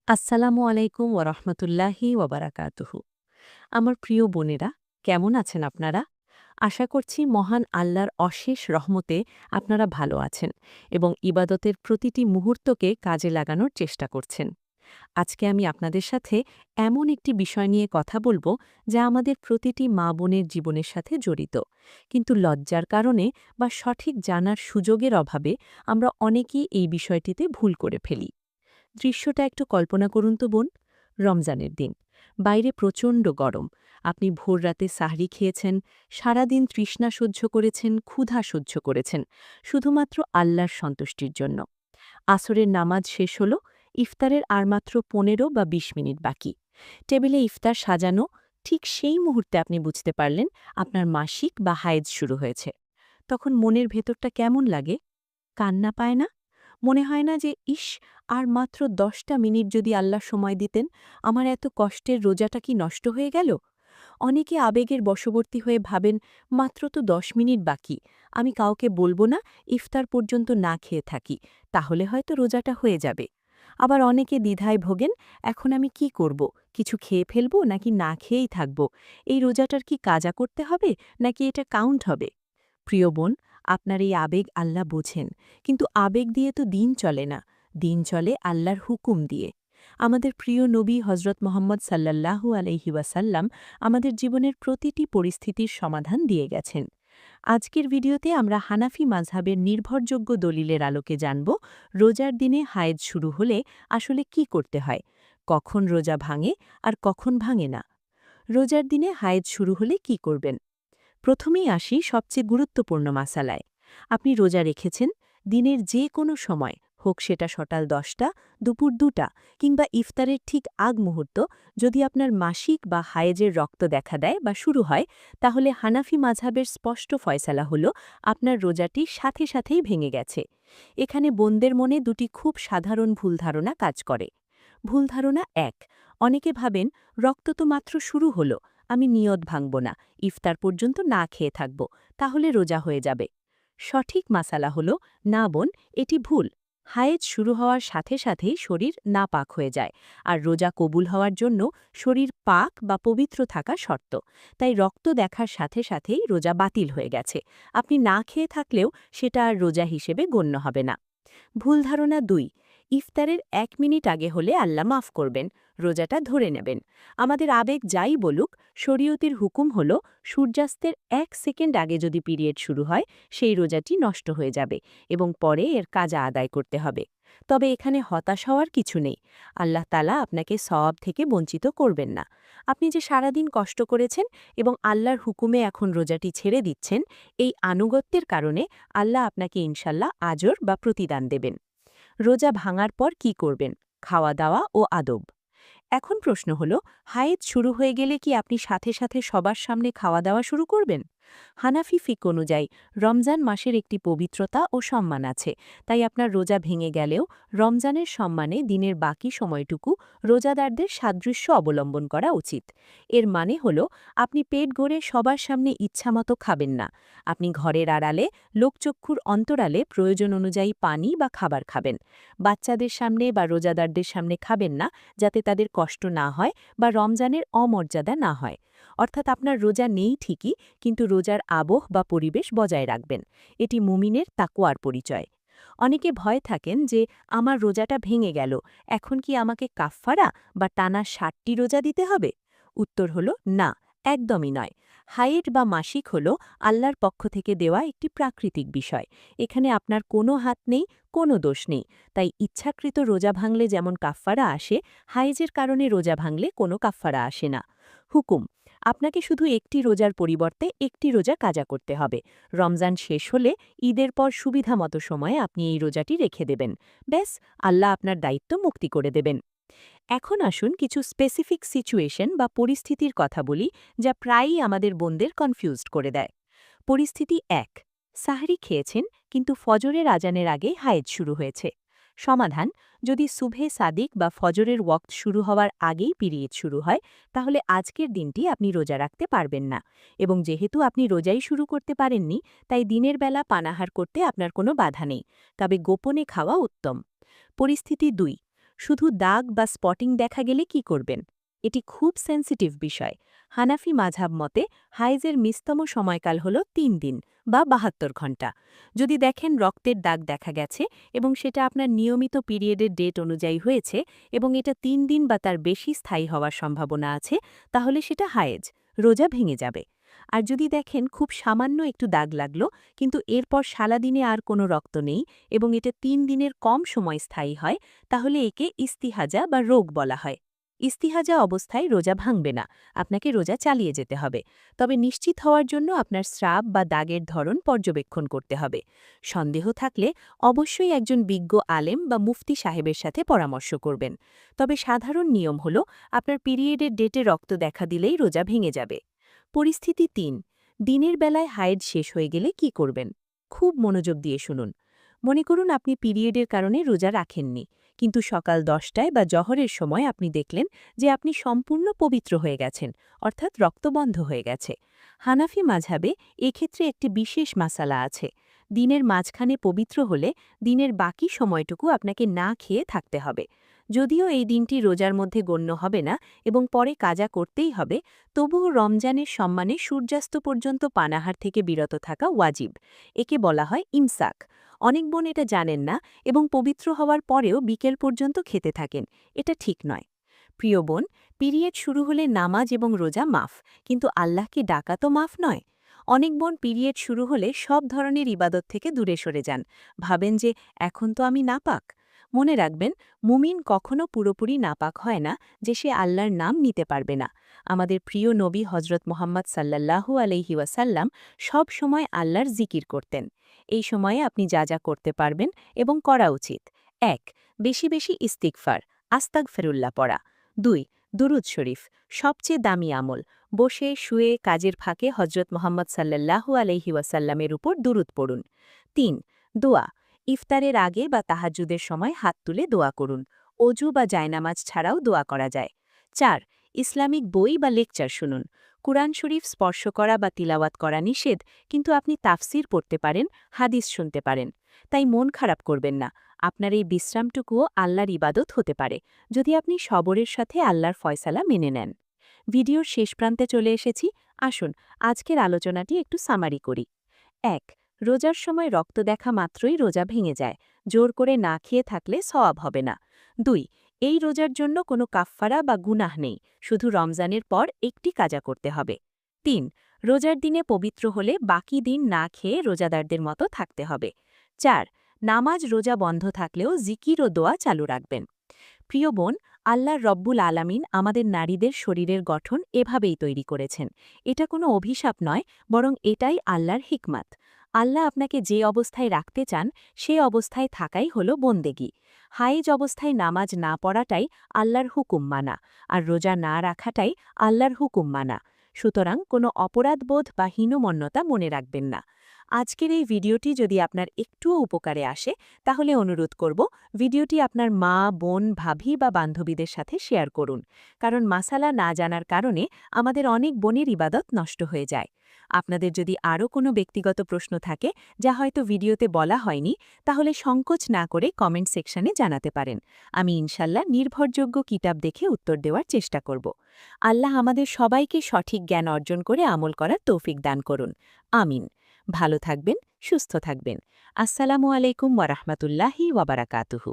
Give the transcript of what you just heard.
আসসালামু আলাইকুম ওরহমতুল্লাহি ওবরাকাতুহু। আমার প্রিয় বোনেরা, কেমন আছেন আপনারা? আশা করছি মহান আল্লাহর অশেষ রহমতে আপনারা ভালো আছেন এবং ইবাদতের প্রতিটি মুহূর্তকে কাজে লাগানোর চেষ্টা করছেন। আজকে আমি আপনাদের সাথে এমন একটি বিষয় নিয়ে কথা বলবো যা আমাদের প্রতিটি মা বোনের জীবনের সাথে জড়িত, কিন্তু লজ্জার কারণে বা সঠিক জানার সুযোগের অভাবে আমরা অনেকেই এই বিষয়টিতে ভুল করে ফেলি। দৃশ্যটা একটু কল্পনা করুন তো বোন। রমজানের দিন, বাইরে প্রচণ্ড গরম। আপনি ভোররাতে সাহরি খেয়েছেন, সারাদিন তৃষ্ণা সহ্য করেছেন, ক্ষুধা সহ্য করেছেন, শুধুমাত্র আল্লাহর সন্তুষ্টির জন্য। আসরের নামাজ শেষ হল, ইফতারের আর মাত্র ১৫ বা ২০ মিনিট বাকি। টেবিলে ইফতার সাজানো, ঠিক সেই মুহূর্তে আপনি বুঝতে পারলেন আপনার মাসিক বা হায়েজ শুরু হয়েছে। তখন মনের ভেতরটা কেমন লাগে? কান্না পায় না? মনে হয় না যে ইস, আর মাত্র ১০টা মিনিট যদি আল্লাহ সময় দিতেন, আমার এত কষ্টের রোজাটা কি নষ্ট হয়ে গেল? অনেকে আবেগের বশবর্তী হয়ে ভাবেন, মাত্র তো ১০ মিনিট বাকি, আমি কাউকে বলবো না, ইফতার পর্যন্ত না খেয়ে থাকি, তাহলে হয়তো রোজাটা হয়ে যাবে। আবার অনেকে দ্বিধায় ভোগেন, এখন আমি কি করব? কিছু খেয়ে ফেলব নাকি না খেয়েই থাকব? এই রোজাটার কি কাজা করতে হবে নাকি এটা কাউন্ট হবে? প্রিয় বোন, আপনার এই আবেগ আল্লাহ বোঝেন, কিন্তু আবেগ দিয়ে তো দিন চলে না, দিন চলে আল্লাহর হুকুম দিয়ে। আমাদের প্রিয় নবী হজরত মোহাম্মদ সাল্লাল্লাহু আলাইহি ওয়াসাল্লাম আমাদের জীবনের প্রতিটি পরিস্থিতির সমাধান দিয়ে গেছেন। আজকের ভিডিওতে আমরা হানাফি মাযহাবের নির্ভরযোগ্য দলিলের আলোকে জানব, রোজার দিনে হায়েজ শুরু হলে আসলে কি করতে হয়, কখন রোজা ভাঙে আর কখন ভাঙে না। রোজার দিনে হায়েজ শুরু হলে কি করবেন? প্রথমেই আসি সবচেয়ে গুরুত্বপূর্ণ মাসালায়। আপনি রোজা রেখেছেন, দিনের যে কোনো সময়, হোক সেটা সকাল ১০টা, দুপুর ২টা কিংবা ইফতারের ঠিক আগ মুহূর্ত, যদি আপনার মাসিক বা হায়েজের রক্ত দেখা দেয় বা শুরু হয়, তাহলে হানাফি মাযহাবের স্পষ্ট ফয়সালা হল আপনার রোজাটি সাথে সাথেই ভেঙে গেছে। এখানে বোনদের মনে দুটি খুব সাধারণ ভুল ধারণা কাজ করে। ভুল ধারণা ১, অনেকে ভাবেন রক্ত তো মাত্র শুরু হলো, আমি নিয়ত ভাঙব না, ইফতার পর্যন্ত না খেয়ে থাকব, তাহলে রোজা হয়ে যাবে। সঠিক মাসালা হল, না বোন, এটি ভুল। হায়েজ শুরু হওয়ার সাথে সাথেই শরীর নাপাক হয়ে যায়, আর রোজা কবুল হওয়ার জন্য শরীর পাক বা পবিত্র থাকা শর্ত। তাই রক্ত দেখার সাথে সাথেই রোজা বাতিল হয়ে গেছে, আপনি না খেয়ে থাকলেও সেটা আর রোজা হিসেবে গণ্য হবে না। ভুল ধারণা ২, ইফতারের ১ মিনিট আগে হলে আল্লাহ মাফ করবেন, রোজাটা ধরে নেবেন। আমাদের আবেগ যাই বলুক, শরীয়তের হুকুম হল সূর্যাস্তের ১ সেকেন্ড আগে যদি পিরিয়ড শুরু হয়, সেই রোজাটি নষ্ট হয়ে যাবে এবং পরে এর কাজা আদায় করতে হবে। তবে এখানে হতাশ হওয়ার কিছু নেই, আল্লাহ তাআলা আপনাকে সওয়াব থেকে বঞ্চিত করবেন না। আপনি যে সারাদিন কষ্ট করেছেন এবং আল্লাহর হুকুমে এখন রোজাটি ছেড়ে দিচ্ছেন, এই আনুগত্যের কারণে আল্লাহ আপনাকে ইনশাল্লাহ আজর বা প্রতিদান দেবেন। রোজা ভাঙার পর কি করবেন? খাওয়া দাওয়া ও আদব। এখন প্রশ্ন হল, হায়েজ শুরু হয়ে গেলে কি আপনি সাথে সাথে সবার সামনে খাওয়া দাওয়া শুরু করবেন? হানাফি ফিক অনুযায়ী রমজান মাসের একটি পবিত্রতা ও সম্মান আছে, তাই আপনার রোজা ভেঙে গেলেও রমজানের সম্মানে দিনের বাকি সময়টুকু রোজাদারদের সাদৃশ্য অবলম্বন করা উচিত। এর মানে হল, আপনি পেট গড়ে সবার সামনে ইচ্ছামতো খাবেন না, আপনি ঘরের আড়ালে, লোকচক্ষুর অন্তরালে প্রয়োজন অনুযায়ী পানি বা খাবার খাবেন। বাচ্চাদের সামনে বা রোজাদারদের সামনে খাবেন না, যাতে তাদের কষ্ট না হয় বা রমজানের অমর্যাদা না হয়। অর্থাৎ আপনার রোজা নেই ঠিকই, কিন্তু রোজার আবহ বা পরিবেশ বজায় রাখবেন। এটি মুমিনের তাকওয়ার পরিচয়। অনেকে ভয় থাকেন যে আমার রোজাটা ভেঙে গেল, এখন কি আমাকে কাফফারা বা টানা ৬০টি রোজা দিতে হবে? উত্তর হল না, একদমই নয়। হায়েট বা মাসিক হল আল্লাহর পক্ষ থেকে দেওয়া একটি প্রাকৃতিক বিষয়। এখানে আপনার কোনো হাত নেই, কোনো দোষ নেই। তাই ইচ্ছাকৃত রোজা ভাঙলে যেমন কাফফারা আসে, হায়েজের কারণে রোজা ভাঙলে কোনো কাফফারা আসে না। হুকুম, আপনাকে শুধু একটি রোজার পরিবর্তে একটি রোজা কাজা করতে হবে। রমজান শেষ হলে ঈদের পর সুবিধামতো সময়ে আপনি এই রোজাটি রেখে দেবেন। ব্যাস, আল্লাহ আপনার দায়িত্ব মুক্তি করে দেবেন। এখন আসুন কিছু স্পেসিফিক সিচুয়েশন বা পরিস্থিতির কথা বলি, যা প্রায়ই আমাদের বোনদের কনফিউজড করে দেয়। পরিস্থিতি ১, সাহরি খেয়েছেন কিন্তু ফজরের আজানের আগে হায়েজ শুরু হয়েছে। সমাধান, যদি সুবহে সাদিক বা ফজরের ওয়াক্ত শুরু হওয়ার আগেই পিরিয়ড শুরু হয়, তাহলে আজকের দিনটি আপনি রোজা রাখতে পারবেন না, এবং যেহেতু আপনি রোজাই শুরু করতে পারেননি, তাই দিনের বেলা পানাহার করতে আপনার কোনো বাধা নেই, তবে গোপনে খাওয়া উত্তম। পরিস্থিতি ২, শুধু দাগ বা স্পটিং দেখা গেলে কি করবেন? এটি খুব সেন্সিটিভ বিষয়। হানাফি মাঝহাব মতে হাইজের মিস্তম সময়কাল হল ৩ দিন বা ৭২ ঘণ্টা। যদি দেখেন রক্তের দাগ দেখা গেছে এবং সেটা আপনার নিয়মিত পিরিয়ডের ডেট অনুযায়ী হয়েছে এবং এটা ৩ দিন বা তার বেশি স্থায়ী হওয়ার সম্ভাবনা আছে, তাহলে সেটা হায়েজ, রোজা ভেঙে যাবে। আর যদি দেখেন খুব সামান্য একটু দাগ লাগলো কিন্তু এরপর সারাদিনে আর কোনো রক্ত নেই এবং এটা ৩ দিনের কম সময় স্থায়ী হয়, তাহলে একে ইস্তিহাজা বা রোগ বলা হয়। ইস্তিহাজা অবস্থায় রোজা ভাঙবে না, আপনাকে রোজা চালিয়ে যেতে হবে। তবে নিশ্চিত হওয়ার জন্য আপনার স্রাব বা দাগের ধরন পর্যবেক্ষণ করতে হবে। সন্দেহ থাকলে অবশ্যই একজন বিজ্ঞ আলেম বা মুফতি সাহেবের সাথে পরামর্শ করবেন। তবে সাধারণ নিয়ম হল আপনার পিরিয়ডের ডেটে রক্ত দেখা দিলেই রোজা ভেঙে যাবে। পরিস্থিতি ৩। দিনের বেলায় হায়েজ শেষ হয়ে গেলে কি করবেন? খুব মনোযোগ দিয়ে শুনুন। মনে করুন আপনি পিরিয়ডের কারণে রোজা রাখেননি, কিন্তু সকাল ১০টায় বা জহরের সময় আপনি দেখলেন যে আপনি সম্পূর্ণ পবিত্র হয়ে গেছেন, অর্থাৎ রক্ত বন্ধ হয়ে গেছে। হানাফি মাঝহাবে এক্ষেত্রে একটি বিশেষ মাসালা আছে। দিনের মাঝখানে পবিত্র হলে দিনের বাকি সময়টুকু আপনাকে না খেয়ে থাকতে হবে। যদিও এই দিনটি রোজার মধ্যে গণ্য হবে না এবং পরে কাজা করতেই হবে, তবুও রমজানের সম্মানে সূর্যাস্ত পর্যন্ত পানাহার থেকে বিরত থাকা ওয়াজিব। একে বলা হয় ইমসাক। অনেক বোন এটা জানেন না এবং পবিত্র হওয়ার পরেও বিকেল পর্যন্ত খেতে থাকেন। এটা ঠিক নয়। প্রিয় বোন, পিরিয়ড শুরু হলে নামাজ এবং রোজা মাফ, কিন্তু আল্লাহকে ডাকা তো মাফ নয়। অনেক বোন পিরিয়ড শুরু হলে সব ধরনের ইবাদত থেকে দূরে সরে যান, ভাবেন যে এখন তো আমি নাপাক। মনে রাখবেন, মুমিন কখনো পুরোপুরি নাপাক হয় না যে সে আল্লাহর নাম নিতে পারবে না। আমাদের প্রিয় নবী হজরত মুহাম্মদ সাল্লাল্লাহু আলাইহি ওয়াসাল্লাম সব সময় আল্লাহর জিকির করতেন। এই সময়ে আপনি যা যা করতে পারবেন এবং করা উচিত: ১. বেশি বেশি ইস্তিগফার, আস্তাগফিরুল্লাহ পড়া। ২. দুরুদ শরীফ, সবচেয়ে দামি আমল। বসে শুয়ে কাজের ফাঁকে হজরত মুহাম্মদ সাল্লাল্লাহু আলাইহি ওয়াসাল্লামের উপর দুরুদ পড়ুন। ৩. দোয়া, ইফতারের আগে বা তাহাজ্জুদের সময় হাত তুলে দোয়া করুন। অজু বা জায়নামাজ ছাড়াও দোয়া করা যায়। ৪. ইসলামিক বই বা লেকচার শুনুন। কুরআন শরীফ স্পর্শ করা বা তিলাওয়াত করা নিষেধ, কিন্তু আপনি তাফসির পড়তে পারেন, হাদিস শুনতে পারেন। তাই মন খারাপ করবেন না, আপনার এই বিশ্রামটুকুও আল্লাহর ইবাদত হতে পারে, যদি আপনি সবরের সাথে আল্লাহর ফয়সালা মেনে নেন। ভিডিওর শেষ প্রান্তে চলে এসেছি। আসুন আজকের আলোচনাটি একটু সামারি করি। ১. রোজার সময় রক্ত দেখা মাত্রই রোজা ভেঙে যায়, জোর করে না খেয়ে থাকলে সওয়াব হবে না। ২. এই রোজার জন্য কোনো কাফফারা বা গুনাহ নেই, শুধু রমজানের পর একটি কাজা করতে হবে। ৩. রোজার দিনে পবিত্র হলে বাকি দিন না খেয়ে রোজাদারদের মতো থাকতে হবে। ৪. নামাজ রোজা বন্ধ থাকলেও জিকির ও দোয়া চালু রাখবেন। প্রিয় বোন, আল্লাহর রব্বুল আলামিন আমাদের নারীদের শরীরের গঠন এভাবেই তৈরি করেছেন। এটা কোনো অভিশাপ নয়, বরং এটাই আল্লাহর হিকমাত। আল্লাহ আপনাকে যে অবস্থায় রাখতে চান সে অবস্থায় থাকাই হল বন্দেগী। হায়েজ অবস্থায় নামাজ না পড়াটাই আল্লাহর হুকুম মানা, আর রোজা না রাখাটাই আল্লাহর হুকুম মানা। সুতরাং কোনো অপরাধবোধ বা হীনমন্যতা মনে রাখবেন না। আজকের এই ভিডিওটি যদি আপনার একটুও উপকারে আসে, তাহলে অনুরোধ করব ভিডিওটি আপনার মা, বোন, ভাবি বা বান্ধবীদের সাথে শেয়ার করুন। কারণ মাসালা না জানার কারণে আমাদের অনেক বোনের ইবাদত নষ্ট হয়ে যায়। আপনাদের যদি আরও কোনো ব্যক্তিগত প্রশ্ন থাকে যা হয়তো ভিডিওতে বলা হয়নি, তাহলে সংকোচ না করে কমেন্ট সেকশনে জানাতে পারেন। আমি ইনশাল্লাহ নির্ভরযোগ্য কিতাব দেখে উত্তর দেওয়ার চেষ্টা করব। আল্লাহ আমাদের সবাইকে সঠিক জ্ঞান অর্জন করে আমল করার তৌফিক দান করুন। আমিন। ভালো থাকবেন, সুস্থ থাকবেন। আসসালামু আলাইকুম ওয়া রাহমাতুল্লাহি ওয়া বারাকাতুহু।